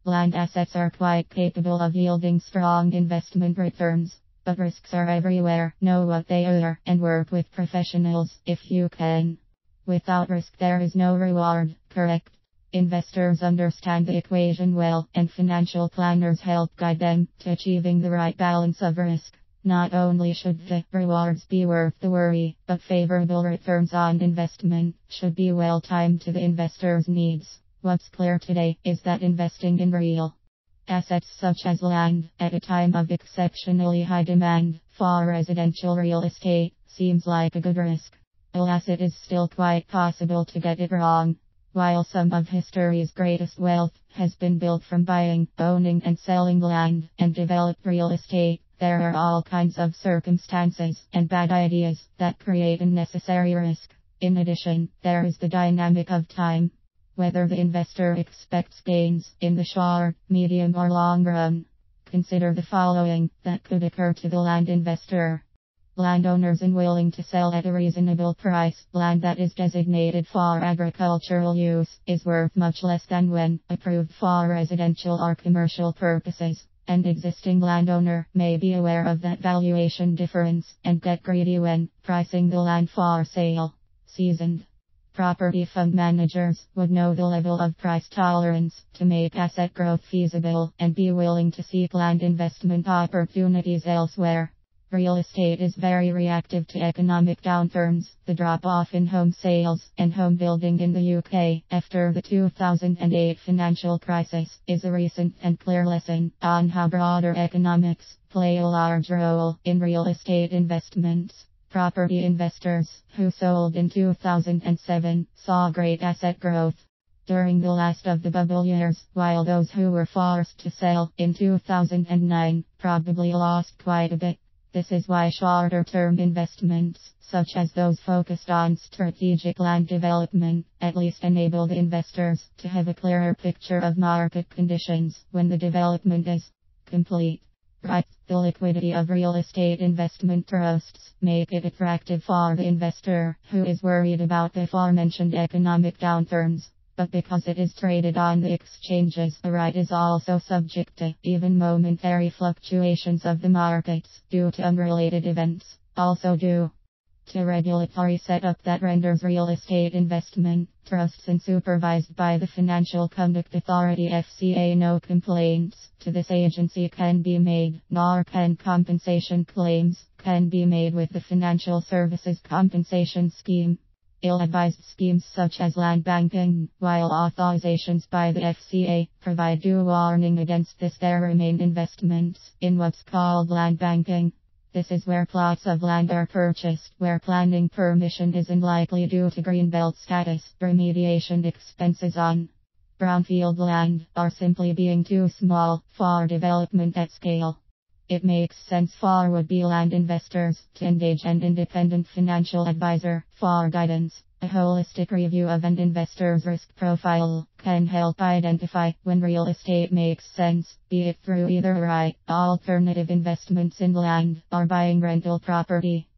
Land assets are quite capable of yielding strong investment returns, but risks are everywhere. Know what they are and work with professionals if you can. Without risk, there is no reward, correct? Investors understand the equation well, and financial planners help guide them to achieving the right balance of risk. Not only should the rewards be worth the worry, but favorable returns on investment should be well timed to the investor's needs. What's clear today is that investing in real assets such as land, at a time of exceptionally high demand for residential real estate, seems like a good risk. Alas, it is still quite possible to get it wrong. While some of history's greatest wealth has been built from buying, owning and selling land and developed real estate, there are all kinds of circumstances and bad ideas that create unnecessary risk. In addition, there is the dynamic of time. Whether the investor expects gains in the short, medium or long run. Consider the following that could occur to the land investor. Landowners unwilling to sell at a reasonable price. Land that is designated for agricultural use is worth much less than when approved for residential or commercial purposes. An existing landowner may be aware of that valuation difference and get greedy when pricing the land for sale. Seasoned property fund managers would know the level of price tolerance to make asset growth feasible and be willing to seek land investment opportunities elsewhere. Real estate is very reactive to economic downturns. The drop-off in home sales and home building in the UK after the 2008 financial crisis is a recent and clear lesson on how broader economics play a large role in real estate investments. Property investors who sold in 2007 saw great asset growth during the last of the bubble years, while those who were forced to sell in 2009 probably lost quite a bit. This is why shorter-term investments, such as those focused on strategic land development, at least enable the investors to have a clearer picture of market conditions when the development is complete. Right, the liquidity of real estate investment trusts make it attractive for the investor who is worried about the aforementioned economic downturns. But because it is traded on the exchanges, the right is also subject to even momentary fluctuations of the markets due to unrelated events, also due to regulatory setup that renders real estate investment trusts and supervised by the Financial Conduct Authority FCA. No complaints to this agency can be made, nor can compensation claims can be made with the Financial Services Compensation Scheme. Ill-advised schemes such as land banking, while authorizations by the FCA provide due warning against this, there remain investments in what's called land banking. This is where plots of land are purchased, where planning permission is unlikely due to greenbelt status, remediation expenses on brownfield land, or simply being too small for development at scale. It makes sense for would-be land investors to engage an independent financial advisor for guidance. A holistic review of an investor's risk profile can help identify when real estate makes sense, be it through either alternative investments in land or buying rental property.